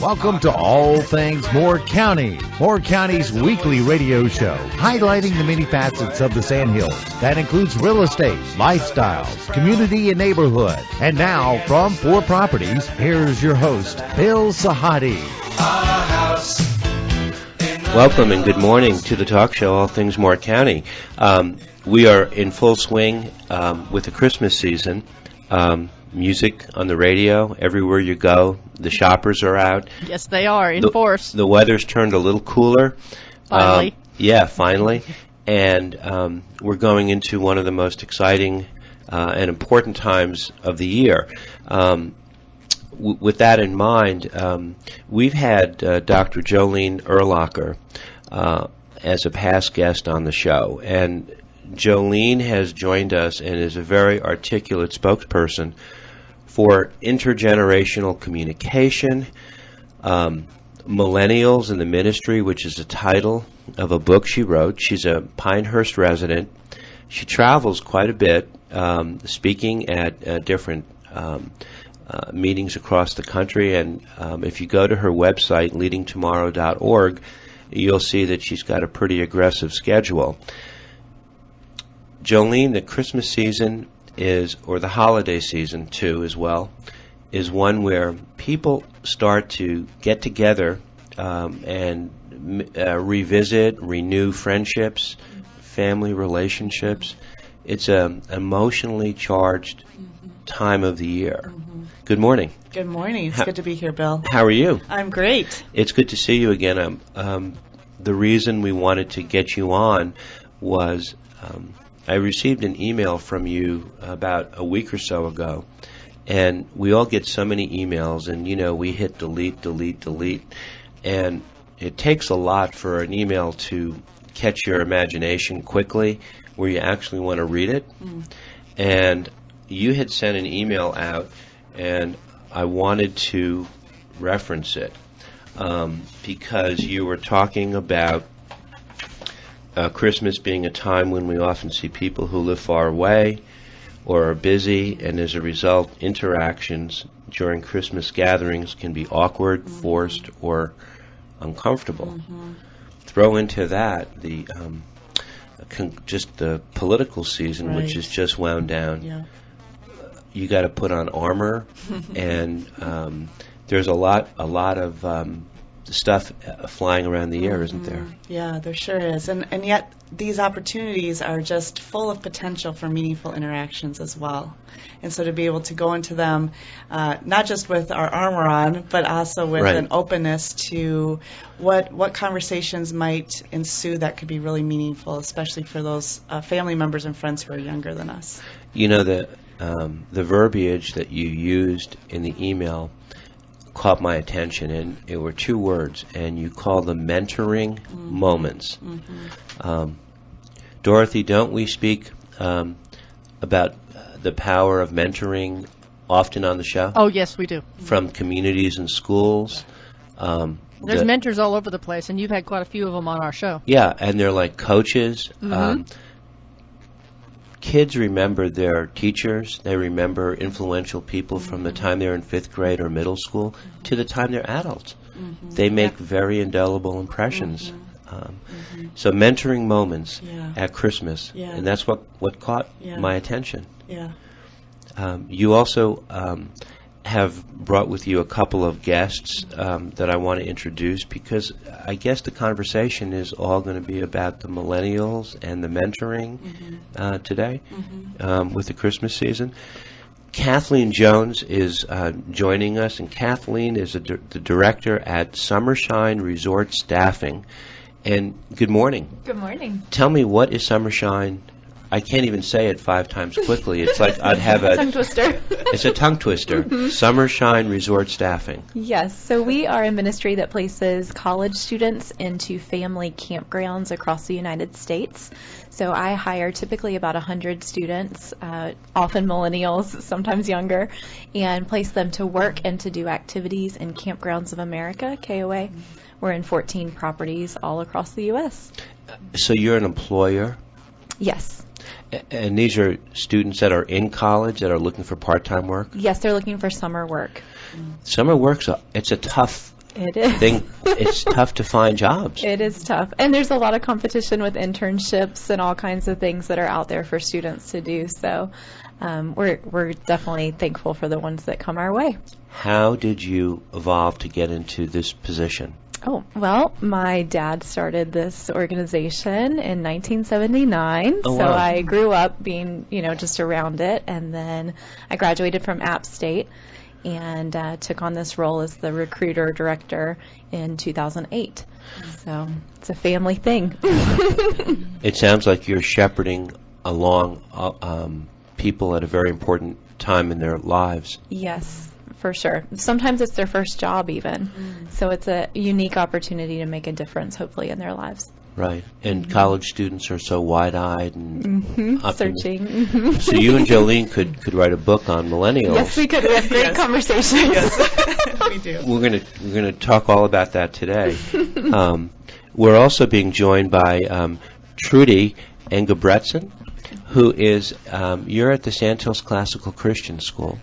Welcome to All Things Moore County, Moore County's weekly radio show, highlighting the many facets of the Sandhills. That includes real estate, lifestyles, community, and neighborhood. And now, from 4 Properties, here's your host, Bill Sahadi. Welcome and good morning to the talk show, All Things Moore County. We are in full swing with the Christmas season. Music on the radio, everywhere you go. The shoppers are out. Yes, they are, in force. The weather's turned a little cooler. Finally. Finally. And we're going into one of the most exciting and important times of the year. With that in mind, we've had Dr. Jolene Erlacher as a past guest on the show. And Jolene has joined us and is a very articulate spokesperson for intergenerational communication, millennials in the ministry, which is the title of a book she wrote. She's a Pinehurst resident. She travels quite a bit, speaking at different meetings across the country. And if you go to her website, leadingtomorrow.org, you'll see that she's got a pretty aggressive schedule. Jolene, the Christmas season is, or the holiday season too as well, is one where people start to get together and revisit, renew friendships, family relationships. It's an emotionally charged time of the year. Good morning. Good morning. It's good to be here, Bill. How are you? I'm great. It's good to see you again. The reason we wanted to get you on was I received an email from you about a week or so ago, and we all get so many emails, and, you know, we hit delete, and it takes a lot for an email to catch your imagination quickly where you actually want to read it. And you had sent an email out, and I wanted to reference it because you were talking about Christmas being a time when we often see people who live far away or are busy, and as a result, interactions during Christmas gatherings can be awkward, forced, or uncomfortable. Throw into that the just the political season, which is just wound down. Yeah. You got to put on armor, and there's a lot of stuff flying around the air, isn't there? Yeah, there sure is. And yet these opportunities are just full of potential for meaningful interactions as well. And so to be able to go into them, not just with our armor on, but also with an openness to what conversations might ensue that could be really meaningful, especially for those family members and friends who are younger than us. You know, the verbiage that you used in the email caught my attention, and it were 2 words, and you call them mentoring moments. Dorothy, don't we speak about the power of mentoring often on the show? Oh, yes, we do. From communities and schools. There's mentors all over the place, and you've had quite a few of them on our show. Yeah, and they're like coaches. Kids remember their teachers. They remember influential people from the time they're in 5th grade or middle school to the time they're adults. They make very indelible impressions. So mentoring moments at Christmas, and that's what caught my attention. Yeah. You also have brought with you a couple of guests that I want to introduce, because I guess the conversation is all going to be about the millennials and the mentoring today with the Christmas season. Kathleen Jones is joining us, and Kathleen is the director at Summershine Resort Staffing. And good morning. Good morning. Tell me, what is Summershine? I can't even say it 5 times quickly. It's like I'd have a tongue twister. It's a tongue twister. Summershine Resort Staffing. Yes. So we are a ministry that places college students into family campgrounds across the United States. So I hire typically about 100 students, often millennials, sometimes younger, and place them to work and to do activities in Campgrounds of America, KOA. We're in 14 properties all across the U.S. So you're an employer? Yes. And these are students that are in college that are looking for part-time work? Yes, they're looking for summer work. Summer work's it's a tough It is. It's tough to find jobs. It is tough. And there's a lot of competition with internships and all kinds of things that are out there for students to do. So we're definitely thankful for the ones that come our way. How did you evolve to get into this position? Oh, well, my dad started this organization in 1979, Oh, so wow. I grew up being, just around it, and then I graduated from App State and took on this role as the recruiter director in 2008. So it's a family thing. It sounds like you're shepherding along people at a very important time in their lives. Yes, for sure. Sometimes it's their first job even. So it's a unique opportunity to make a difference, hopefully, in their lives. Right. And college students are so wide-eyed and Searching. So you and Jolene could write a book on millennials. Yes, we could. We have great conversations. Yes, we do. We're gonna talk all about that today. We're also being joined by Trudy Engebretson, who is you're at the Sandhills Classical Christian School.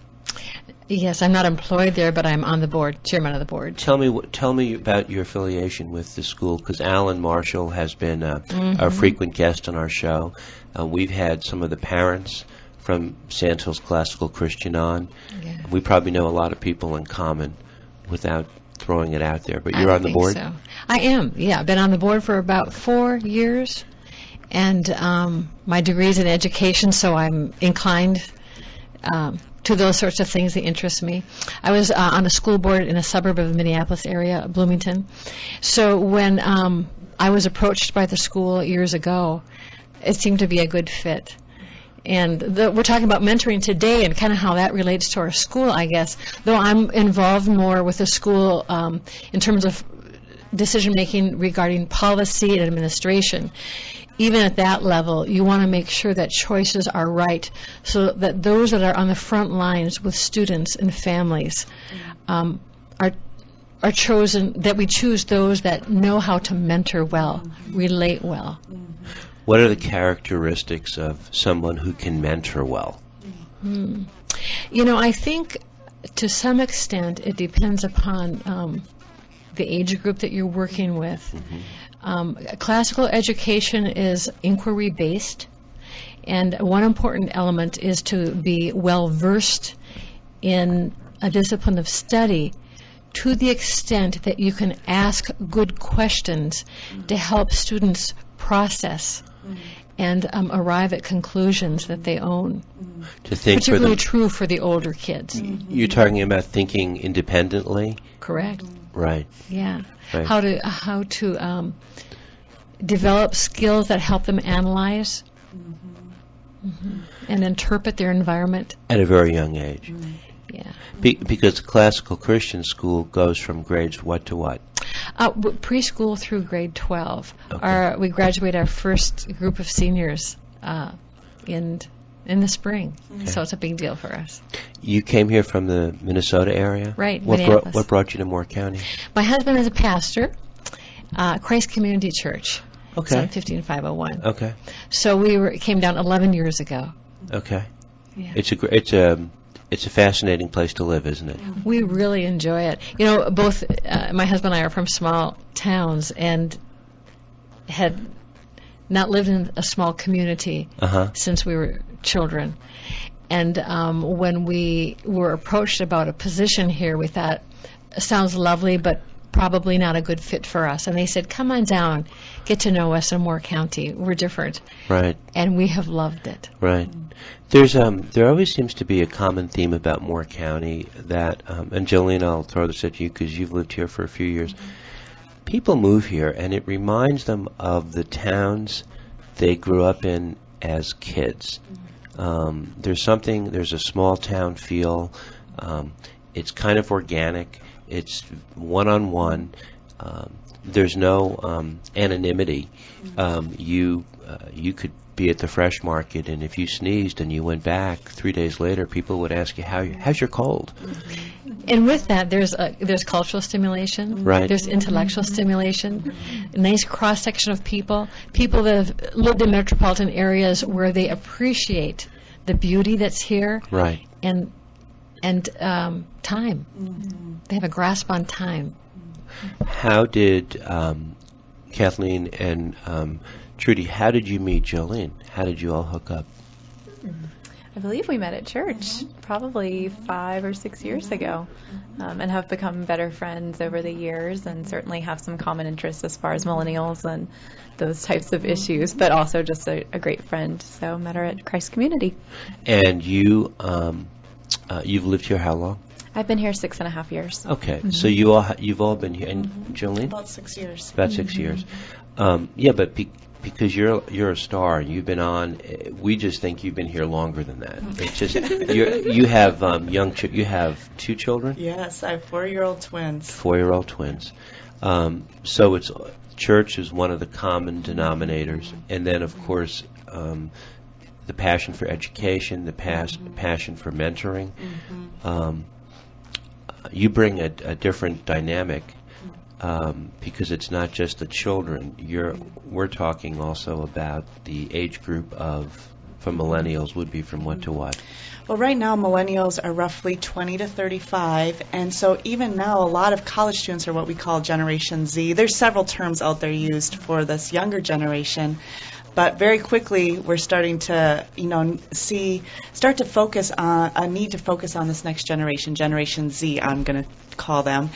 Yes, I'm not employed there, but I'm on the board, chairman of the board. Tell me about your affiliation with the school, because Alan Marshall has been a frequent guest on our show. We've had some of the parents from Sandhills Classical Christian on. Yeah. We probably know a lot of people in common without throwing it out there, but you're on the board? So. I am, yeah. I've been on the board for about 4 years, and my degree's in education, so I'm inclined to those sorts of things that interest me. I was on a school board in a suburb of the Minneapolis area, Bloomington. So when I was approached by the school years ago, it seemed to be a good fit. And we're talking about mentoring today and kind of how that relates to our school, I guess, though I'm involved more with the school in terms of decision-making regarding policy and administration. Even at that level, you want to make sure that choices are right so that those that are on the front lines with students and families are chosen, that we choose those that know how to mentor well, relate well. What are the characteristics of someone who can mentor well? I think to some extent it depends upon the age group that you're working with. Classical education is inquiry-based, and one important element is to be well-versed in a discipline of study to the extent that you can ask good questions to help students process and arrive at conclusions that they own. To think Particularly true for the older kids. You're talking about thinking independently? Correct. Right. Yeah. Right. How to develop skills that help them analyze and interpret their environment. At a very young age. Yeah. Because classical Christian school goes from grades what to what? Preschool through grade 12. Okay. We graduate our first group of seniors in the spring, so it's a big deal for us. You came here from the Minnesota area? Right, What Minneapolis. what brought you to Moore County? My husband is a pastor, Christ Community Church. It's Okay. on 15501. Okay. So we came down 11 years ago. Okay. Yeah. It's a fascinating place to live, isn't it? We really enjoy it. Both my husband and I are from small towns and had not lived in a small community since we were children. And when we were approached about a position here, we thought, sounds lovely, but probably not a good fit for us. And they said, come on down, get to know us in Moore County. We're different. Right. And we have loved it. Right. There always seems to be a common theme about Moore County that, and Jolene, I'll throw this at you because you've lived here for a few years. People move here, and it reminds them of the towns they grew up in as kids. There's a small town feel. It's kind of organic. It's one-on-one. There's no anonymity. You could be at the fresh market, and if you sneezed and you went back 3 days later, people would ask you, how's your cold? And with that, there's cultural stimulation. Right. There's intellectual stimulation. A nice cross-section of people that have lived in metropolitan areas where they appreciate the beauty that's here. Right. And time. They have a grasp on time. How did Kathleen and Trudy, how did you meet Jolene? How did you all hook up? I believe we met at church probably 5 or 6 years ago, and have become better friends over the years, and certainly have some common interests as far as millennials and those types of issues, but also just a great friend. So met her at Christ Community. And you, you've lived here how long? I've been here 6.5 years. Okay, so you've all been here, and Jolene? About 6 years. About 6 years. Yeah, but because you're a star, you've been on. We just think you've been here longer than that. It's just you have you have 2 children. Yes, I have 4-year-old twins. 4-year-old twins. So it's church is one of the common denominators, and then of course the passion for education, the passion for mentoring. You bring a different dynamic. Because it's not just the children. We're talking also about the age group for millennials would be from what to what? Well, right now millennials are roughly 20 to 35, and so even now a lot of college students are what we call Generation Z. There's several terms out there used for this younger generation. But very quickly, we're starting to, start to focus on a need to focus on this next generation, Generation Z, I'm going to call them,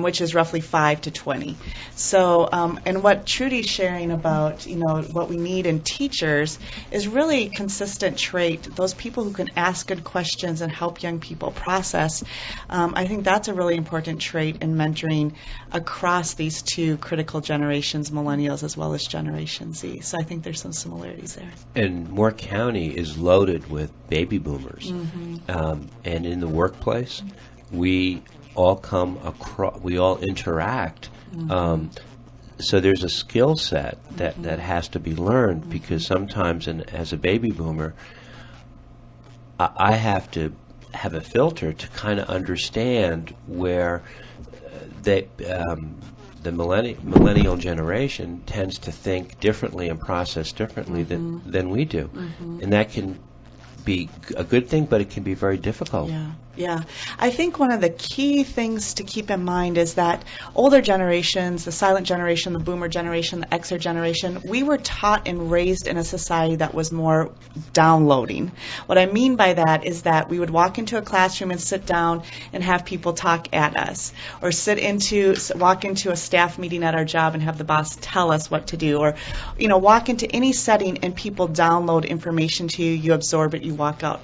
which is roughly 5 to 20. So, and what Trudy's sharing about, what we need in teachers is really consistent trait. Those people who can ask good questions and help young people process. I think that's a really important trait in mentoring across these 2 critical generations, millennials as well as Generation Z. So I think there's some similarities there. And Moore County is loaded with baby boomers. And in the workplace, we all come across, we all interact. So there's a skill set that has to be learned, because sometimes as a baby boomer, I have to have a filter to kind of understand where the millennial generation tends to think differently and process differently than we do. And that can be a good thing, but it can be very difficult. Yeah. I think one of the key things to keep in mind is that older generations, the silent generation, the boomer generation, the Xer generation, we were taught and raised in a society that was more downloading. What I mean by that is that we would walk into a classroom and sit down and have people talk at us, or walk into a staff meeting at our job and have the boss tell us what to do, or walk into any setting and people download information to you, you absorb it, you walk out.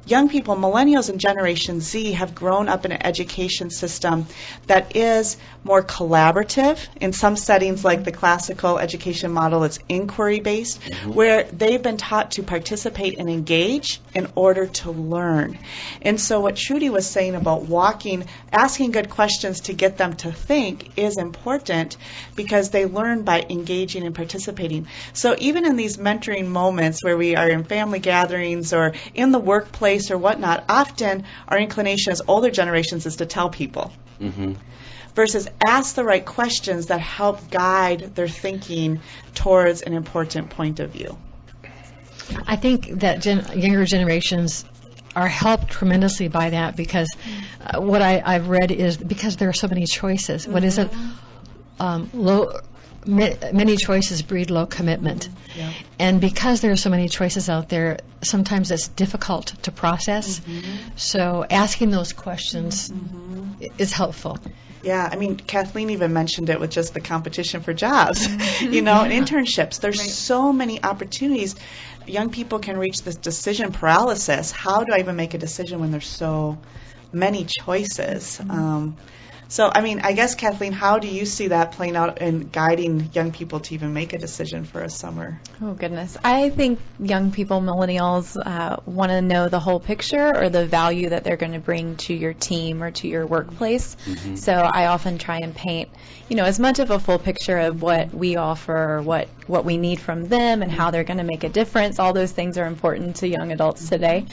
Young people, millennials and Generation Z, have grown up in an education system that is more collaborative. In some settings, like the classical education model, it's inquiry-based, where they've been taught to participate and engage in order to learn. And so what Trudy was saying about asking good questions to get them to think is important, because they learn by engaging and participating. So even in these mentoring moments where we are in family gatherings or in the workplace or whatnot, often our inclination as older generations is to tell people, versus ask the right questions that help guide their thinking towards an important point of view. I think that younger generations are helped tremendously by that, because what I've read is because there are so many choices. What is it? Many choices breed low commitment. And because there are so many choices out there, sometimes it's difficult to process. So asking those questions is helpful. Yeah, I mean, Kathleen even mentioned it with just the competition for jobs, and internships. There's so many opportunities. Young people can reach this decision paralysis. How do I even make a decision when there's so many choices? So, I mean, I guess, Kathleen, how do you see that playing out in guiding young people to even make a decision for a summer? Oh, goodness. I think young people, millennials, want to know the whole picture, or the value that they're going to bring to your team or to your workplace. So I often try and paint, as much of a full picture of what we offer, what we need from them, and how they're going to make a difference. All those things are important to young adults today.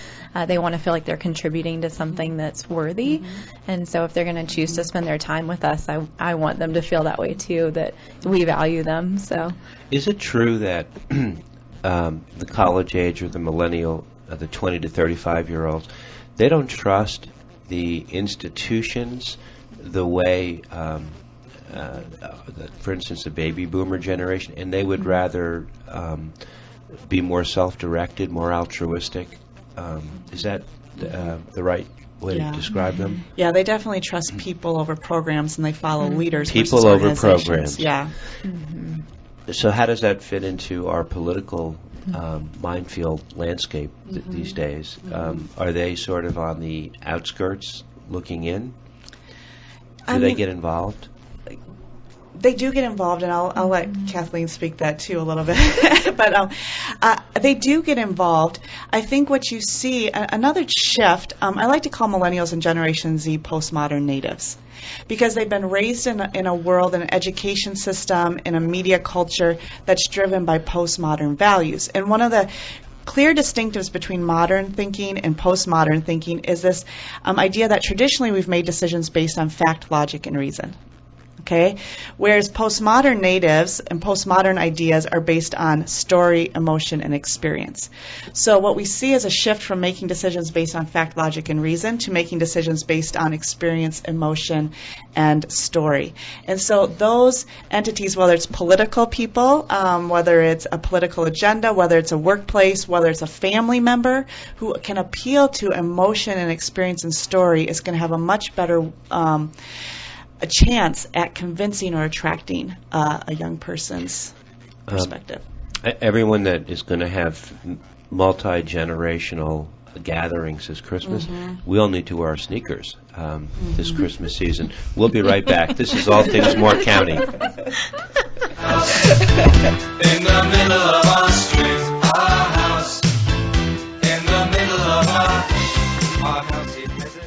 They want to feel like they're contributing to something that's worthy. And so if they're going to choose to spend their time with us, I want them to feel that way too, that we value them. So, is it true that the college age, or the millennial, the 20 to 35-year-olds, they don't trust the institutions the way for instance, the baby boomer generation, and they would rather be more self-directed, more altruistic. Is that the right way to describe them? Yeah, they definitely trust people over programs, and they follow leaders. People versus over organizations. programs. Yeah. So how does that fit into our political minefield landscape these days? Are they sort of on the outskirts looking in? Do they get involved? They do get involved, and I'll let Kathleen speak that too a little bit. But they do get involved. I think what you see, another shift, I like to call millennials and Generation Z postmodern natives, because they've been raised in a world, in an education system, in a media culture that's driven by postmodern values. And one of the clear distinctives between modern thinking and postmodern thinking is this idea that traditionally we've made decisions based on fact, logic, and reason. Okay? Whereas postmodern natives and postmodern ideas are based on story, emotion, and experience. So what we see is a shift from making decisions based on fact, logic, and reason to making decisions based on experience, emotion, and story. And so those entities, whether it's political people, whether it's a political agenda, whether it's a workplace, whether it's a family member who can appeal to emotion and experience and story, is going to have a much better a chance at convincing or attracting a young person's perspective. Everyone that is going to have multi-generational gatherings this Christmas, we all need to wear our sneakers this Christmas season. We'll be right back. This is All Things Moore County. In the middle of our street, our house. In the middle of our house, it has a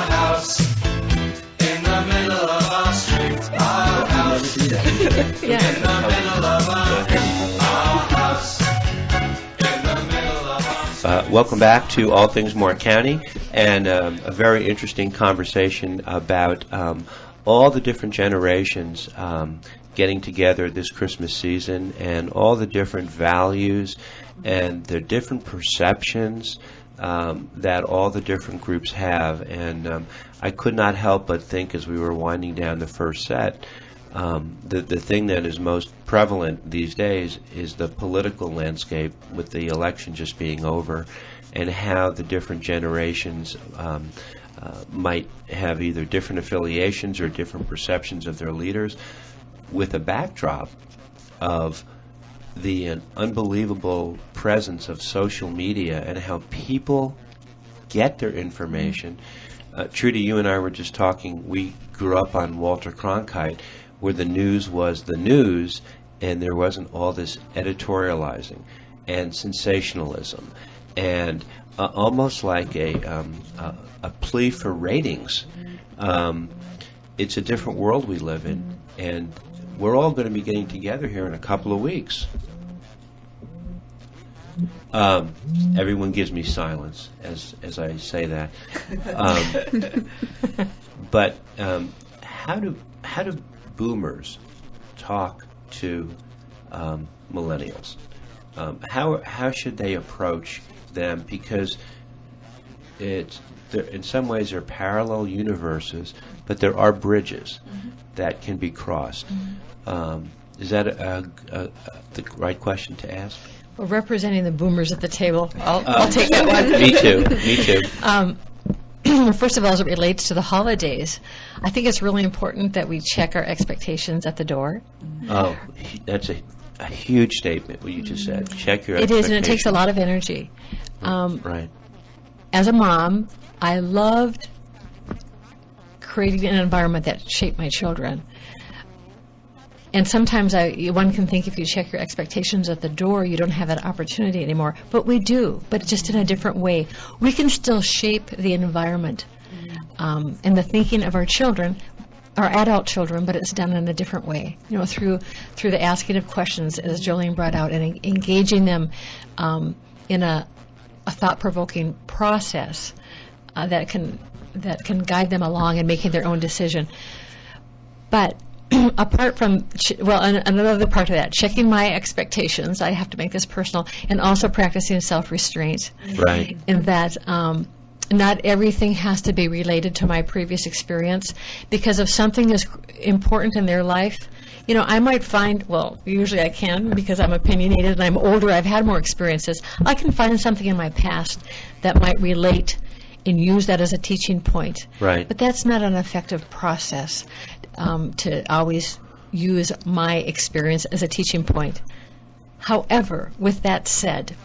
house. In the middle of our street, our house. In the middle of our house. In the middle of our Welcome back to All Things Moore County, and a very interesting conversation about all the different generations getting together this Christmas season, and all the different values and the different perceptions that all the different groups have. And I could not help but think, as we were winding down the first set, the thing that is most prevalent these days is the political landscape, with the election just being over, and how the different generations might have either different affiliations or different perceptions of their leaders, with a backdrop of the unbelievable presence of social media and how people get their information. Trudy, you and I were just talking. We grew up on Walter Cronkite, where the news was the news, and there wasn't all this editorializing and sensationalism, and almost like a plea for ratings. It's a different world we live in, and we're all going to be getting together here in a couple of weeks. Everyone gives me silence as I say that. But how do boomers talk to millennials? How should they approach them? Because in some ways they're parallel universes, but there are bridges that can be crossed. Is that the right question to ask? Well, representing the boomers at the table, I'll take that one. Me too. First of all, as it relates to the holidays, I think it's really important that we check our expectations at the door. Oh, that's a huge statement, what you just said. Check your It expectations. is, and it takes a lot of energy. Right. As a mom, I loved creating an environment that shaped my children. And sometimes one can think if you check your expectations at the door, you don't have that opportunity anymore. But we do, but just in a different way. We can still shape the environment and the thinking of our children our adult children, but it's done in a different way, through the asking of questions, as Jolene brought out, and engaging them in a thought-provoking process that can guide them along in making their own decision. But apart from, another part of that, checking my expectations, I have to make this personal, and also practicing self-restraint. Right. In that not everything has to be related to my previous experience, because if something is important in their life, I might find, usually I can, because I'm opinionated and I'm older, I've had more experiences, I can find something in my past that might relate and use that as a teaching point. Right. But that's not an effective process to always use my experience as a teaching point. However, with that said...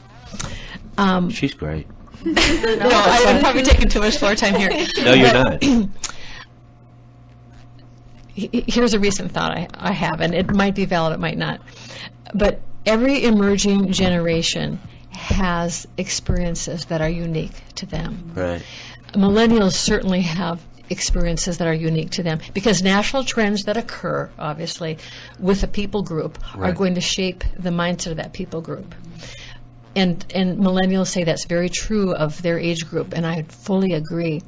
She's great. No, I'm probably taking too much floor time here. No, you're not. Here's a recent thought I have, and it might be valid, it might not. But every emerging generation has experiences that are unique to them. Right. Millennials certainly have experiences that are unique to them, because national trends that occur, obviously, with a people group are going to shape the mindset of that people group. And millennials say that's very true of their age group, and I fully agree.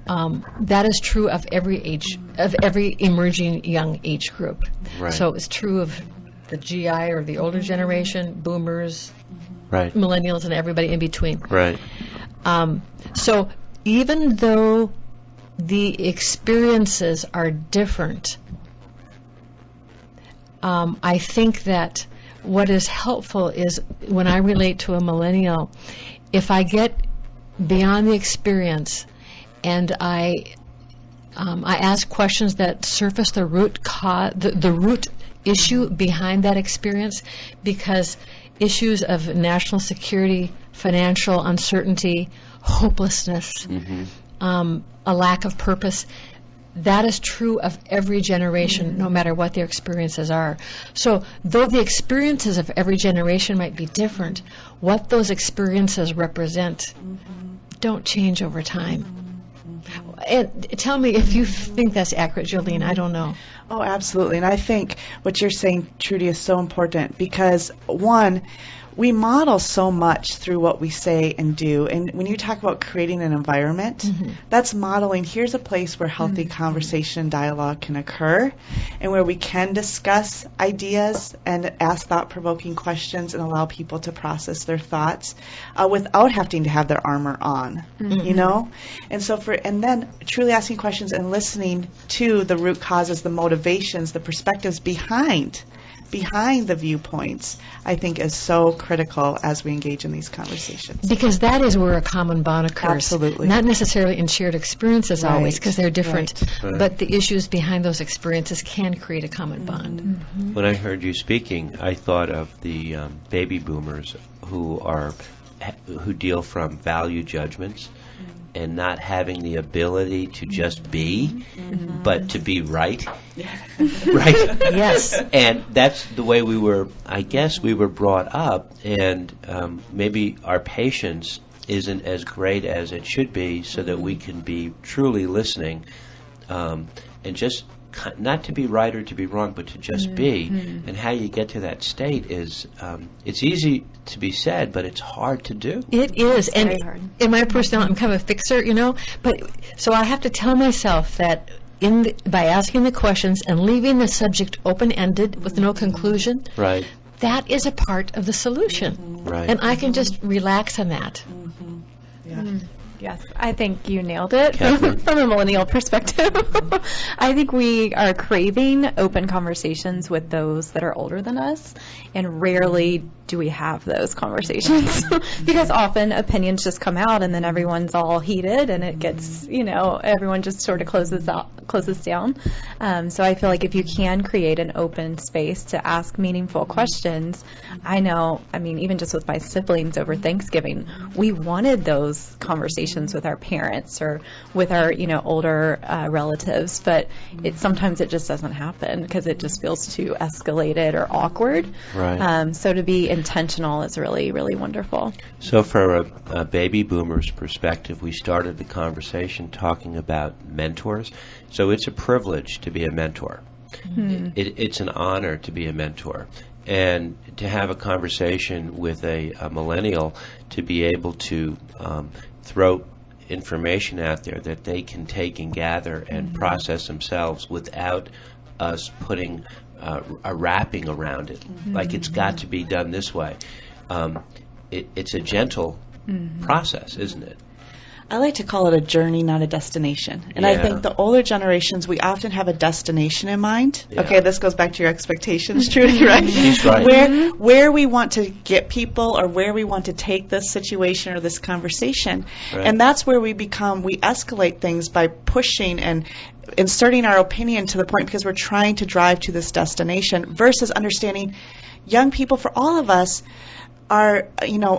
That is true of every emerging young age group. Right. So it's true of the GI or the older generation, boomers, Right. millennials, and everybody in between. Right. So even though the experiences are different, I think that what is helpful is when I relate to a millennial, if I get beyond the experience and I ask questions that surface the root cause, the root issue behind that experience, because issues of national security, financial uncertainty, hopelessness, a lack of purpose, that is true of every generation, no matter what their experiences are. So though the experiences of every generation might be different, what those experiences represent don't change over time. And tell me if you think that's accurate, Jolene. I don't know. Oh, absolutely. And I think what you're saying, Trudy, is so important because, one, we model so much through what we say and do. And when you talk about creating an environment, that's modeling. Here's a place where healthy conversation and dialogue can occur and where we can discuss ideas and ask thought-provoking questions and allow people to process their thoughts without having to have their armor on, you know? And so and then truly asking questions and listening to the root causes, the motivations, the perspectives behind the viewpoints, I think is so critical as we engage in these conversations. Because that is where a common bond occurs. Absolutely. Not necessarily in shared experiences always, because they're different, Right. but the issues behind those experiences can create a common bond. When I heard you speaking, I thought of the baby boomers who deal from value judgments and not having the ability to just be, but to be right. Right? Yes. And that's the way we were brought up, and maybe our patience isn't as great as it should be so that we can be truly listening and just not to be right or to be wrong, but to just be. And how you get to that state is, it's easy to be said, but it's hard to do. It is. And very hard. in my personality, I'm kind of a fixer, but so I have to tell myself that by asking the questions and leaving the subject open-ended with no conclusion, Right. that is a part of the solution. Right. And I can just relax on that. Yes, I think you nailed it Catherine? from a millennial perspective. I think we are craving open conversations with those that are older than us, and rarely do we have those conversations because often opinions just come out and then everyone's all heated and it gets, everyone just sort of closes down. So I feel like if you can create an open space to ask meaningful questions, even just with my siblings over Thanksgiving, we wanted those conversations conversations with our parents or with our, older relatives, but sometimes it just doesn't happen because it just feels too escalated or awkward. Right. So to be intentional is really, really wonderful. So for a baby boomer's perspective, we started the conversation talking about mentors. So it's a privilege to be a mentor. It's an honor to be a mentor. And to have a conversation with a millennial, to be able to throw information out there that they can take and gather and process themselves without us putting a wrapping around it. Like it's got to be done this way. It's a gentle process, isn't it? I like to call it a journey, not a destination. And I think the older generations, we often have a destination in mind. Yeah. Okay, this goes back to your expectations, Trudy, right? She's right. Where we want to get people or where we want to take this situation or this conversation. Right. And that's where we escalate things by pushing and inserting our opinion to the point because we're trying to drive to this destination versus understanding young people, for all of us, are,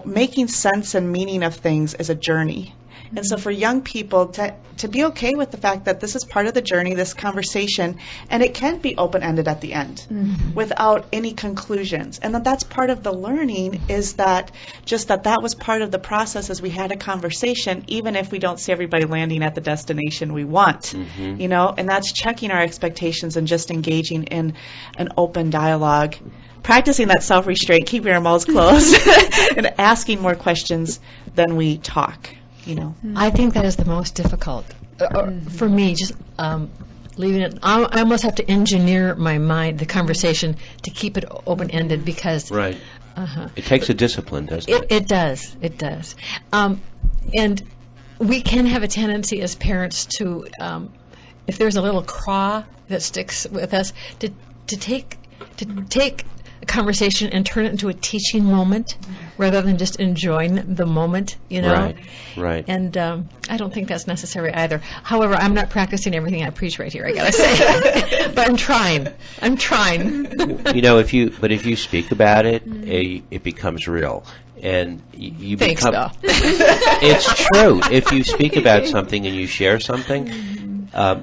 making sense and meaning of things as a journey. And so for young people to be okay with the fact that this is part of the journey, this conversation, and it can be open-ended at the end without any conclusions. And that's part of the learning is that that was part of the process as we had a conversation, even if we don't see everybody landing at the destination we want, and that's checking our expectations and just engaging in an open dialogue. Practicing that self-restraint, keeping our mouths closed, and asking more questions than we talk. I think that is the most difficult. For me, just leaving it, I almost have to engineer my mind, the conversation, to keep it open-ended because... Right. It takes a discipline, doesn't it? It does. It does. And we can have a tendency as parents to, if there's a little craw that sticks with us, to take a conversation and turn it into a teaching moment rather than just enjoying the moment, Right. And I don't think that's necessary either. However, I'm not practicing everything I preach right here, I gotta say. But I'm trying. If you speak about it, it becomes real. And you Thanks, become... Bill. It's true. If you speak about something and you share something,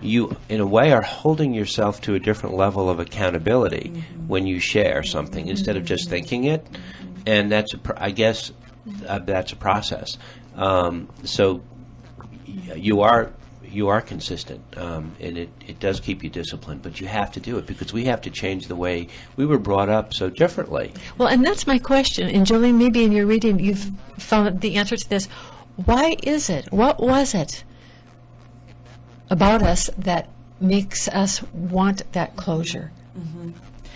you, in a way, are holding yourself to a different level of accountability when you share something instead of just thinking it. And that's, that's a process. So you are consistent, and it does keep you disciplined, but you have to do it because we have to change the way we were brought up so differently. Well, and that's my question. And Jolene, maybe in your reading you've found the answer to this. Why is it? What was it about us that makes us want that closure?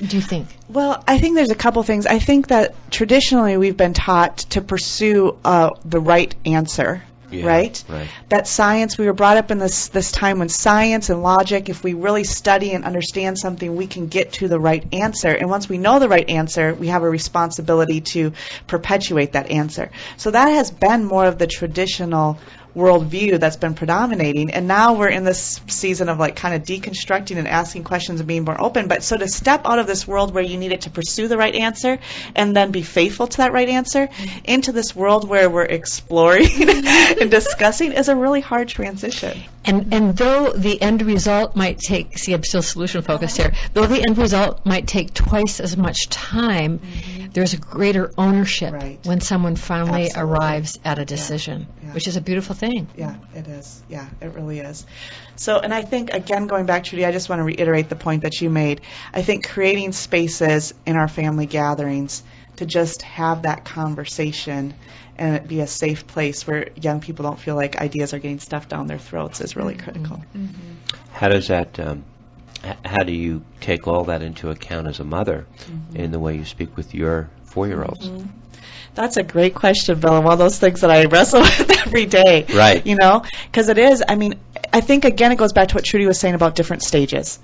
Do you think? Well, I think there's a couple things. I think that traditionally we've been taught to pursue the right answer. Yeah, right? That science, we were brought up in this time when science and logic, if we really study and understand something, we can get to the right answer. And once we know the right answer, we have a responsibility to perpetuate that answer. So that has been more of the traditional worldview that's been predominating, and now we're in this season of kind of deconstructing and asking questions and being more open. But so to step out of this world where you needed to pursue the right answer and then be faithful to that right answer into this world where we're exploring and discussing is a really hard transition. And though the end result might take, see, I'm still solution focused here, though the end result might take twice as much time, there's a greater ownership when someone finally arrives at a decision, which is a beautiful thing. Yeah, it is. Yeah, it really is. So, and I think, again, going back, Trudy, I just want to reiterate the point that you made. I think creating spaces in our family gatherings to just have that conversation and it be a safe place where young people don't feel like ideas are getting stuffed down their throats is really critical. How does that, how do you take all that into account as a mother in the way you speak with your 4-year-olds? That's a great question, Bill, and one of those things that I wrestle with every day. Right. Because it is, I think, again, it goes back to what Trudy was saying about different stages.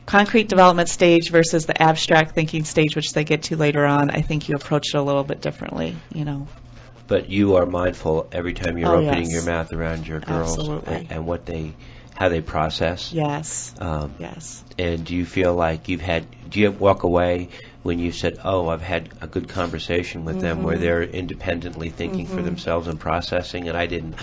Concrete development stage versus the abstract thinking stage, which they get to later on. I think you approach it a little bit differently, But you are mindful every time you're opening your mouth around your girls and how they process. Yes. Yes. And do you feel like do you walk away when you said, I've had a good conversation with them where they're independently thinking for themselves and processing, and I didn't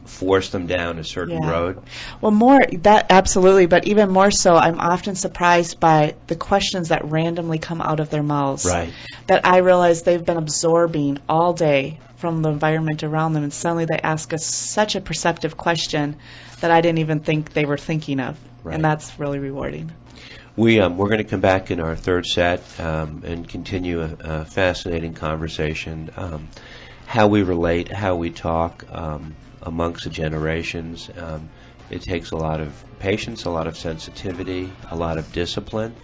force them down a certain Yeah. road? Well, more that absolutely, but even more so, I'm often surprised by the questions that randomly come out of their mouths. Right. That I realize they've been absorbing all day from the environment around them, and suddenly they ask us such a perceptive question that I didn't even think they were thinking of, Right. and that's really rewarding. We're going to come back in our third set and continue a fascinating conversation. How we relate, how we talk amongst the generations. It takes a lot of patience, a lot of sensitivity, a lot of discipline,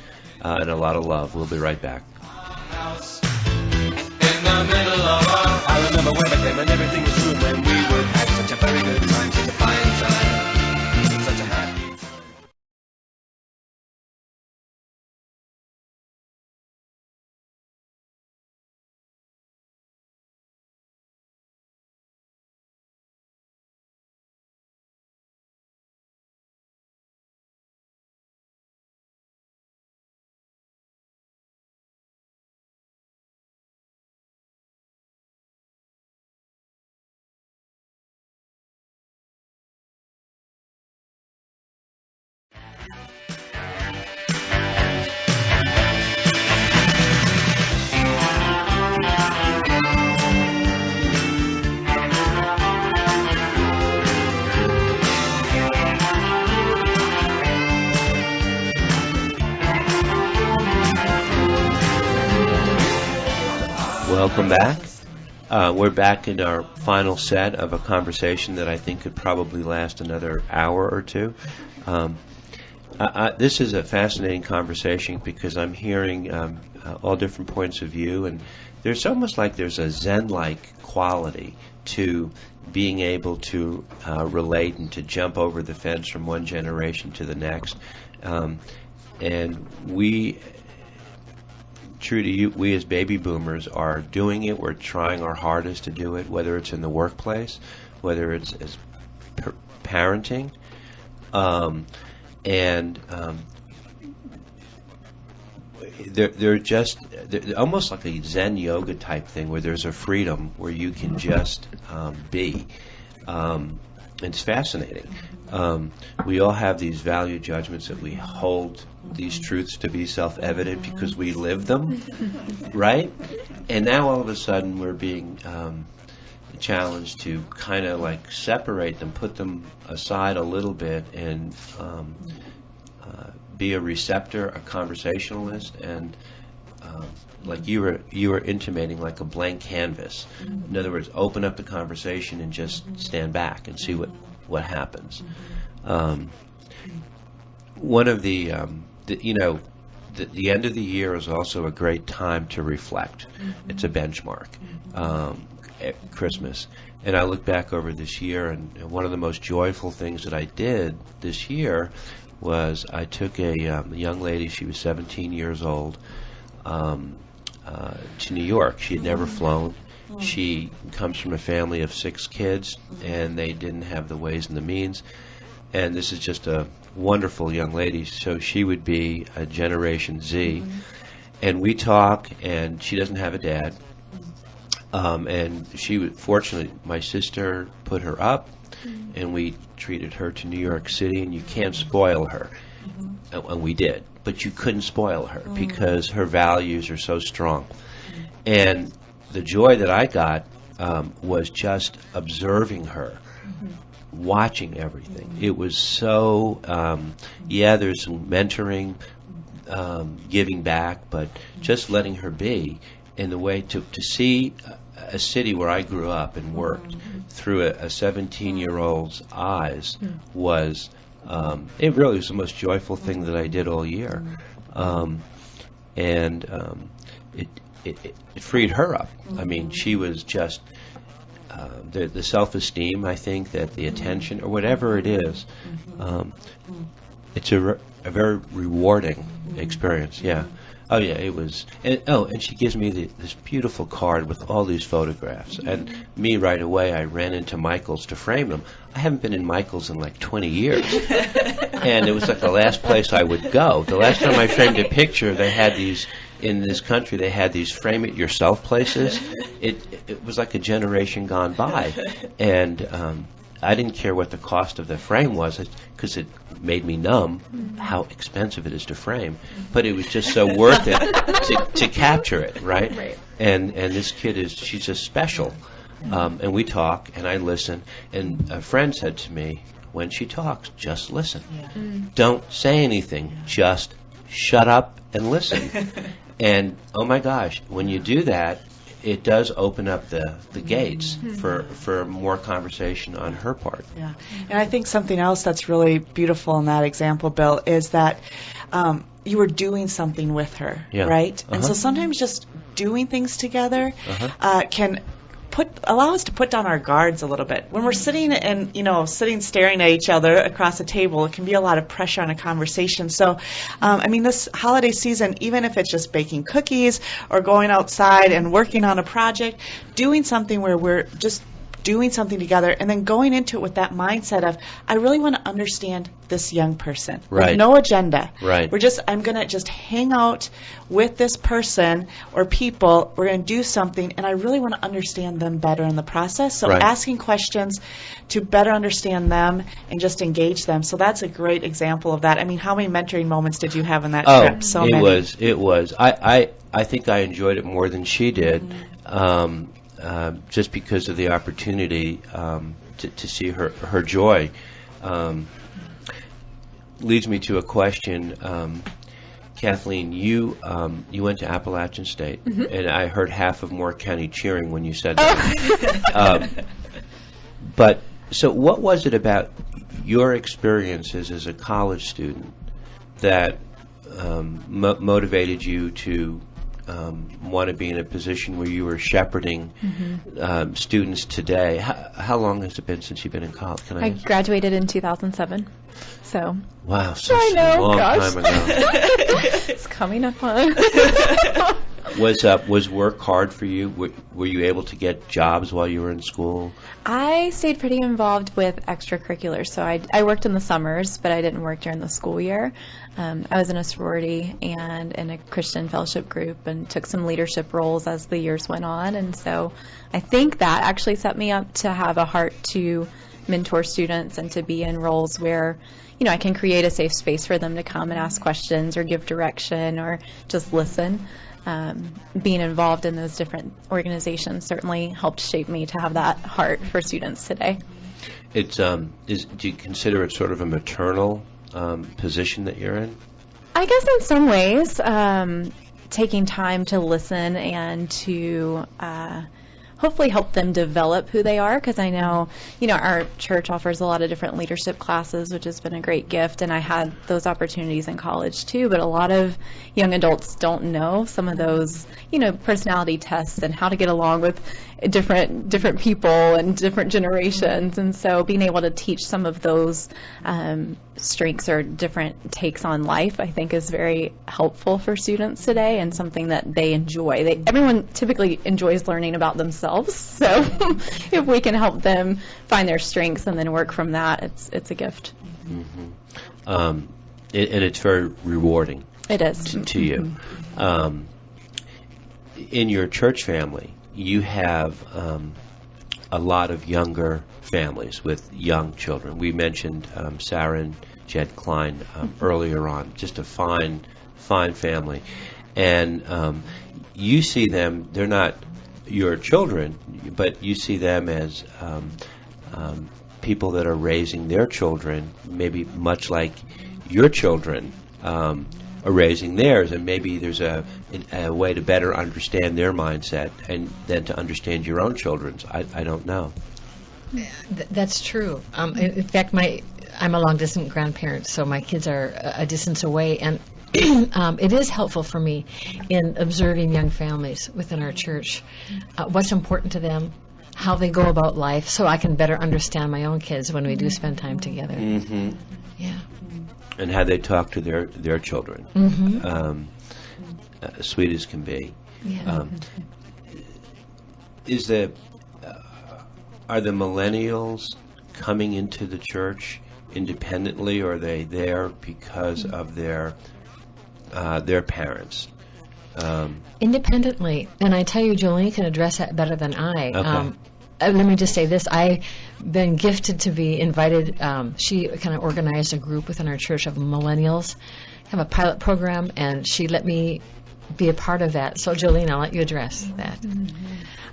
and a lot of love. We'll be right back. House in the middle of I remember when I came and everything was good when we were had such a very good time, such a fine time, such a happy time. Welcome back. We're back in our final set of a conversation that I think could probably last another hour or two. This is a fascinating conversation because I'm hearing all different points of view, and there's almost like there's a Zenlike quality to being able to relate and to jump over the fence from one generation to the next. And we, true to you, we as baby boomers are doing it. We're trying our hardest to do it, whether it's in the workplace, whether it's as parenting, they're almost like a Zen yoga type thing where there's a freedom where you can just be. It's fascinating. We all have these value judgments that we hold these truths to be self-evident because we live them, right? And now all of a sudden we're being challenged to kind of like separate them, put them aside a little bit, and be a receptor, a conversationalist, and like you were intimating, like a blank canvas. In other words, open up the conversation and just stand back and see what happens. One of the end of the year is also a great time to reflect. It's a benchmark. At Christmas, and I look back over this year, and one of the most joyful things that I did this year was I took a young lady. She was 17 years old. To New York. She had never flown. She comes from a family of 6 kids, and they didn't have the ways and the means. And this is just a wonderful young lady. So she would be a Generation Z. And we talk, and she doesn't have a dad. And she was, fortunately, my sister put her up, and we treated her to New York City, and you can't spoil her. And we did. But you couldn't spoil her because her values are so strong. And the joy that I got was just observing her, watching everything. It was so, there's some mentoring, giving back, but just letting her be. And the way to see a city where I grew up and worked through a 17-year-old's eyes was, it really was the most joyful thing that I did all year. It freed her up. I mean, she was just, the self-esteem, I think, that the attention, or whatever it is, it's a very rewarding experience, yeah. Oh yeah, it was. And she gives me this beautiful card with all these photographs. And me right away, I ran into Michael's to frame them. I haven't been in Michael's in like 20 years, and it was like the last place I would go. The last time I framed a picture, they had these in this country. They had these frame it yourself places. It was like a generation gone by, and I didn't care what the cost of the frame was, because it made me numb how expensive it is to frame. But it was just so worth it to capture it, right? Right. And this kid she's just special. And we talk, and I listen. And a friend said to me, when she talks, just listen. Don't say anything. Just shut up and listen. And, oh my gosh, when you do that, it does open up the gates for more conversation on her part. Yeah, and I think something else that's really beautiful in that example, Bill, is that you were doing something with her, right? And so sometimes just doing things together can allow us to put down our guards a little bit. When we're sitting staring at each other across a table, it can be a lot of pressure on a conversation. So, this holiday season, even if it's just baking cookies or going outside and working on a project, doing something where we're just doing something together and then going into it with that mindset of, I really want to understand this young person. Right. With no agenda. Right. I'm going to just hang out with this person or people. We're going to do something, and I really want to understand them better in the process. So asking questions to better understand them and just engage them. So that's a great example of that. I mean, how many mentoring moments did you have on that trip? So it many. It was. I think I enjoyed it more than she did. Just because of the opportunity to see her joy. Leads me to a question. Kathleen, you went to Appalachian State, and I heard half of Moore County cheering when you said that. But so what was it about your experiences as a college student that motivated you to want to be in a position where you were shepherding students today? How long has it been since you've been in college? I graduated in 2007. So. Wow, so I know, a long gosh. time ago. It's coming up on. Was work hard for you? Were you able to get jobs while you were in school? I stayed pretty involved with extracurriculars. So I worked in the summers, but I didn't work during the school year. I was in a sorority and in a Christian fellowship group and took some leadership roles as the years went on. And so I think that actually set me up to have a heart to mentor students and to be in roles where, I can create a safe space for them to come and ask questions or give direction or just listen. Being involved in those different organizations certainly helped shape me to have that heart for students today. It's do you consider it sort of a maternal position that you're in? I guess in some ways, taking time to listen and to hopefully help them develop who they are, because I know, our church offers a lot of different leadership classes, which has been a great gift, and I had those opportunities in college too, but a lot of young adults don't know some of those, personality tests and how to get along with different people and different generations, and so being able to teach some of those strengths or different takes on life, I think, is very helpful for students today and something that they enjoy. Everyone typically enjoys learning about themselves, so if we can help them find their strengths and then work from that, it's a gift. And it's very rewarding. It is. To you. In your church family, you have a lot of younger families with young children. We mentioned Sarah and Jed Klein earlier on, just a fine family. And you see them, they're not your children, but you see them as people that are raising their children, maybe much like your children are raising theirs, and maybe there's a way to better understand their mindset and then to understand your own children's. I don't know. That's true. In fact, I'm a long-distance grandparent, so my kids are a distance away, and it is helpful for me in observing young families within our church, what's important to them, how they go about life, so I can better understand my own kids when we do spend time together. Mm-hmm. Yeah. And how they talk to their children. Mm-hmm. Sweet as can be. Yeah. Are the millennials coming into the church independently, or are they there because of their parents? Independently, and I tell you, Jolene can address that better than I. Okay. let me just say this. I've been gifted to be invited. She kind of organized a group within our church of millennials, have a pilot program, and she let me be a part of that. So, Jolene, I'll let you address that.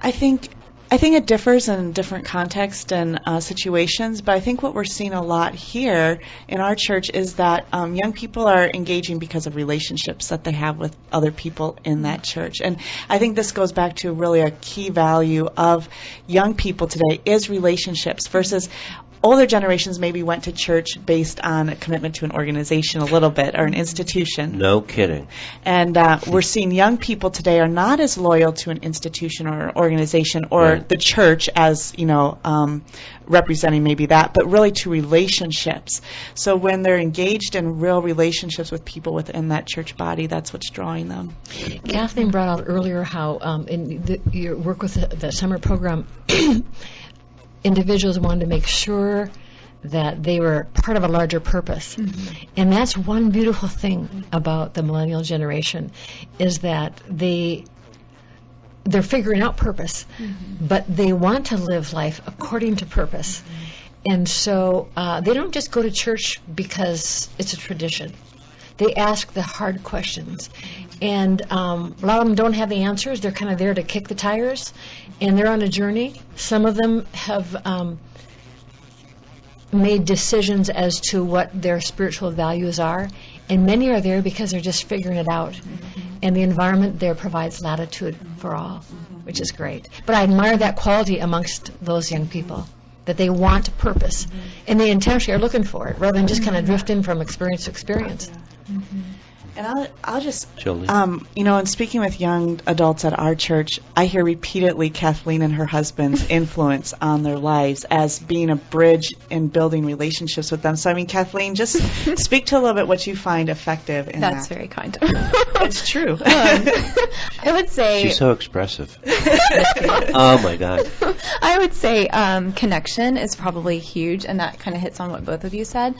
I think it differs in different contexts and situations, but I think what we're seeing a lot here in our church is that young people are engaging because of relationships that they have with other people in that church. And I think this goes back to really a key value of young people today is relationships versus older generations maybe went to church based on a commitment to an organization a little bit or an institution. No kidding. And we're seeing young people today are not as loyal to an institution or an organization or Right. the church as, representing maybe that, but really to relationships. So when they're engaged in real relationships with people within that church body, that's what's drawing them. Kathleen brought out earlier how in your work with the summer program, individuals wanted to make sure that they were part of a larger purpose. And that's one beautiful thing about the millennial generation is that they're figuring out purpose, but they want to live life according to purpose. And so they don't just go to church because it's a tradition. They ask the hard questions. And a lot of them don't have the answers. They're kind of there to kick the tires, and they're on a journey. Some of them have made decisions as to what their spiritual values are, and many are there because they're just figuring it out. And the environment there provides latitude for all, which is great. But I admire that quality amongst those young people, that they want purpose, and they intentionally are looking for it, rather than just kind of drift in from experience to experience. And I'll just, Jolene. in speaking with young adults at our church, I hear repeatedly Kathleen and her husband's influence on their lives as being a bridge in building relationships with them. So, Kathleen, just speak to a little bit what you find effective in That's that. very kind. It's true. I would say She's so expressive. Oh, my God. I would say connection is probably huge, and that kind of hits on what both of you said.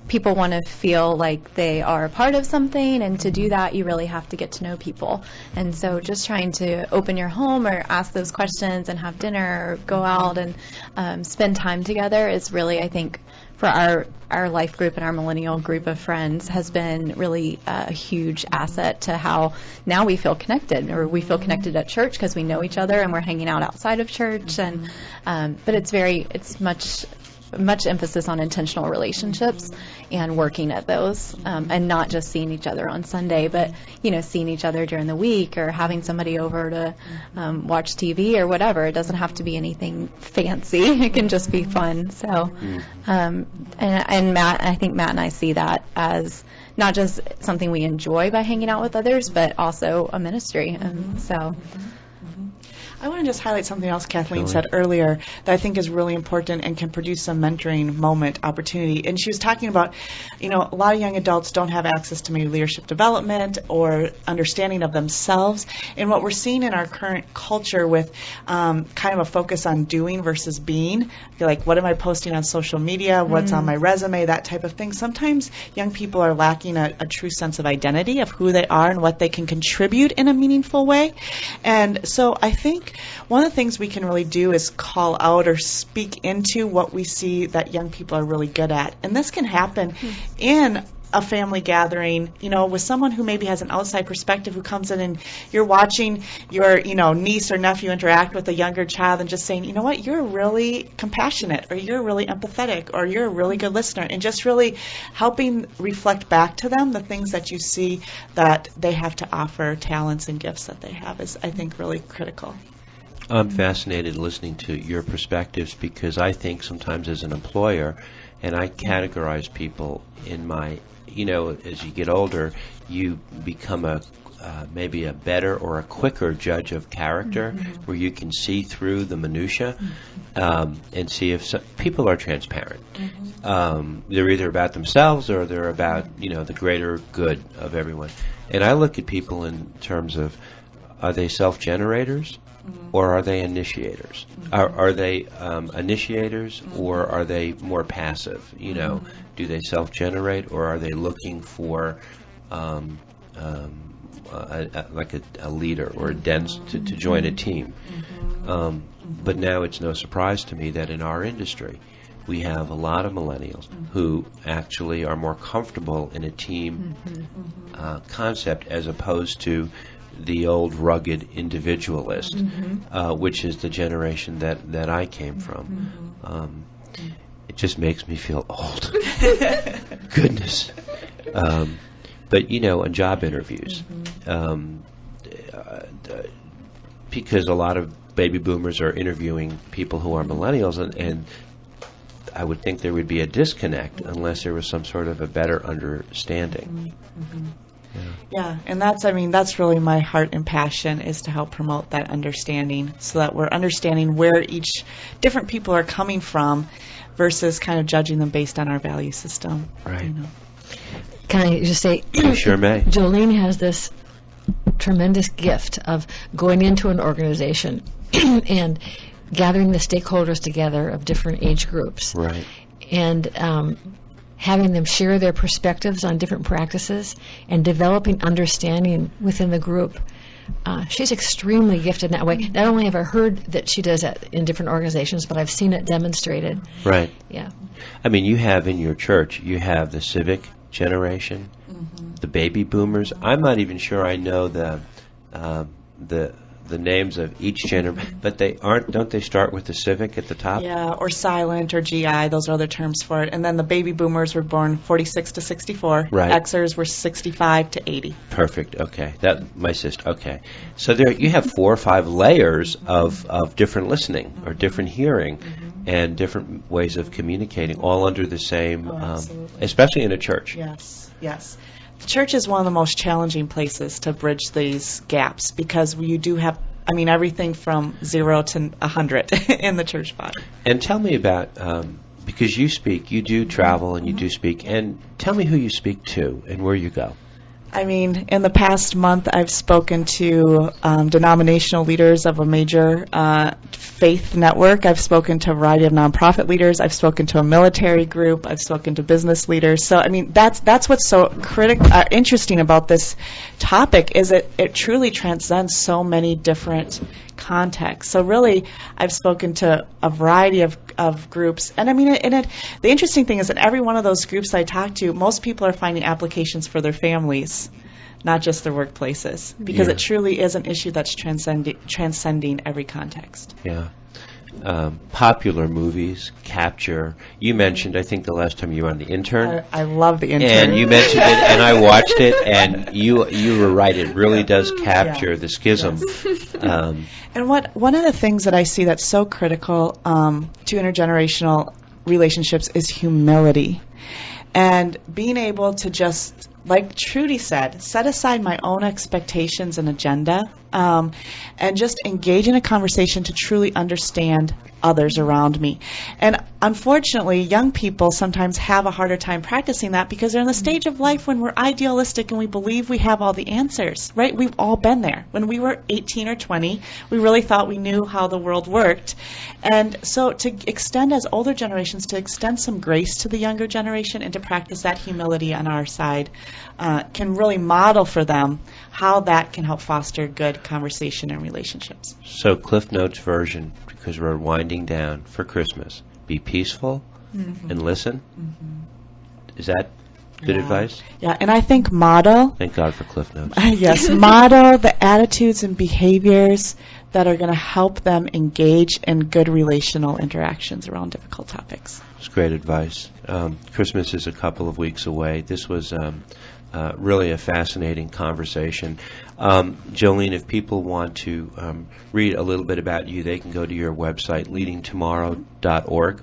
People want to feel like they are a part of something, and to do that, you really have to get to know people. And so just trying to open your home or ask those questions and have dinner or go out and spend time together is really, I think, for our life group and our millennial group of friends has been really a huge asset to how now we feel connected, or we feel connected at church because we know each other and we're hanging out outside of church. And but it's much emphasis on intentional relationships and working at those, and not just seeing each other on Sunday, but seeing each other during the week or having somebody over to watch TV or whatever. It doesn't have to be anything fancy. It can just be fun. So, and Matt, I think Matt and I see that as not just something we enjoy by hanging out with others, but also a ministry. So. I want to just highlight something else Kathleen Sure. said earlier that I think is really important and can produce some mentoring moment opportunity. And she was talking about, a lot of young adults don't have access to maybe leadership development or understanding of themselves. And what we're seeing in our current culture with kind of a focus on doing versus being, like what am I posting on social media, what's on my resume, that type of thing. Sometimes young people are lacking a true sense of identity of who they are and what they can contribute in a meaningful way. And so I think one of the things we can really do is call out or speak into what we see that young people are really good at. And this can happen in a family gathering, with someone who maybe has an outside perspective who comes in and you're watching your, niece or nephew interact with a younger child and just saying, you're really compassionate, or you're really empathetic, or you're a really good listener, and just really helping reflect back to them the things that you see that they have to offer, talents and gifts that they have is, I think, really critical. I'm fascinated listening to your perspectives because I think sometimes as an employer, and I categorize people in my, as you get older, you become maybe a better or a quicker judge of character, where you can see through the minutia and see if people are transparent. They're either about themselves or they're about, the greater good of everyone. And I look at people in terms of, are they self-generators? Or are they initiators? Are they initiators, or are they more passive? Do they self-generate, or are they looking for like a leader or a dens to join a team. But now it's no surprise to me that in our industry, we have a lot of millennials who actually are more comfortable in a team concept as opposed to the old rugged individualist, which is the generation that I came from. It just makes me feel old. Goodness. But, in job interviews, because a lot of baby boomers are interviewing people who are millennials, and I would think there would be a disconnect unless there was some sort of a better understanding. Yeah, and that's really my heart and passion, is to help promote that understanding, so that we're understanding where each different people are coming from versus kind of judging them based on our value system. Right. Can I just say, You sure may. Jolene has this tremendous gift of going into an organization and gathering the stakeholders together of different age groups. Right. And having them share their perspectives on different practices and developing understanding within the group. She's extremely gifted in that way. Not only have I heard that she does that in different organizations, but I've seen it demonstrated. Right. Yeah. I mean, you have in your church, you have the civic generation, the baby boomers. I'm not even sure I know the names of each generation, but don't they start with the civic at the top? Yeah, or silent or GI, those are other terms for it. And then the baby boomers were born 46 to 64. Right. Xers were 65 to 80. Perfect. Okay. My sister. Okay. So there you have 4 or 5 layers of different listening or different hearing and different ways of communicating, all under the same, especially in a church. Yes. The church is one of the most challenging places to bridge these gaps, because you do have, everything from 0 to 100 in the church body. And tell me about, because you do travel and you do speak, and tell me who you speak to and where you go. In the past month, I've spoken to denominational leaders of a major faith network. I've spoken to a variety of nonprofit leaders. I've spoken to a military group. I've spoken to business leaders. So, that's what's so interesting about this topic, is it truly transcends so many different contexts. So really, I've spoken to a variety of groups. And the interesting thing is that every one of those groups I talk to, most people are finding applications for their families, not just their workplaces, because it truly is an issue that's transcending every context. Yeah. Popular movies capture. You mentioned, I think the last time you were on The Intern. I love The Intern. And you mentioned it, and I watched it, and you were right. It really does capture the schism. Yes. And one of the things that I see that's so critical to intergenerational relationships is humility. And being able to just, like Trudy said, set aside my own expectations and agenda, and just engage in a conversation to truly understand others around me. And unfortunately, young people sometimes have a harder time practicing that, because they're in the stage of life when we're idealistic and we believe we have all the answers, right? We've all been there. When we were 18 or 20, we really thought we knew how the world worked. And so to extend, as older generations, to extend some grace to the younger generation and to practice that humility on our side can really model for them how that can help foster good conversation and relationships. So Cliff Notes version, because we're winding down for Christmas, be peaceful and listen. Is that good advice? Yeah, and I think model. Thank God for Cliff Notes. Yes, model the attitudes and behaviors that are going to help them engage in good relational interactions around difficult topics. It's great advice. Christmas is a couple of weeks away. This was really a fascinating conversation. Jolene, if people want to read a little bit about you, they can go to your website, leadingtomorrow.org,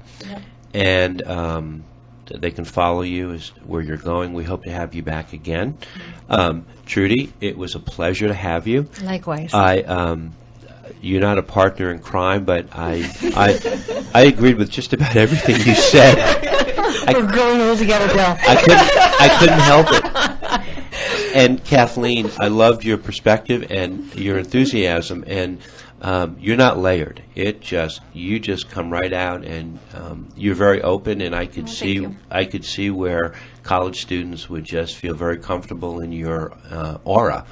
and they can follow you as where you're going. We hope to have you back again. Trudy, it was a pleasure to have you. Likewise. You're not a partner in crime, but I agreed with just about everything you said. We're growing old together, Bill. I couldn't help it. And Kathleen, I loved your perspective and your enthusiasm, and you're not layered. You just come right out, and you're very open. And I could see where college students would just feel very comfortable in your aura,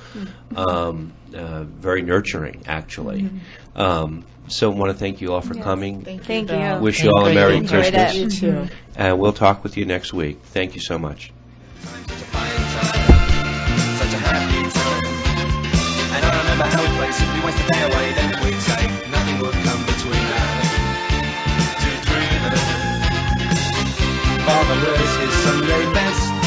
very nurturing, actually. So I want to thank you all for coming. Thank you. Wish you all a Merry Enjoyed Christmas. it. You too. And we'll talk with you next week. Thank you so much. Such a happy time. And I remember how we played, simply waste the day away, then we'd say nothing would come between us. To dream of marvelous is Sunday best.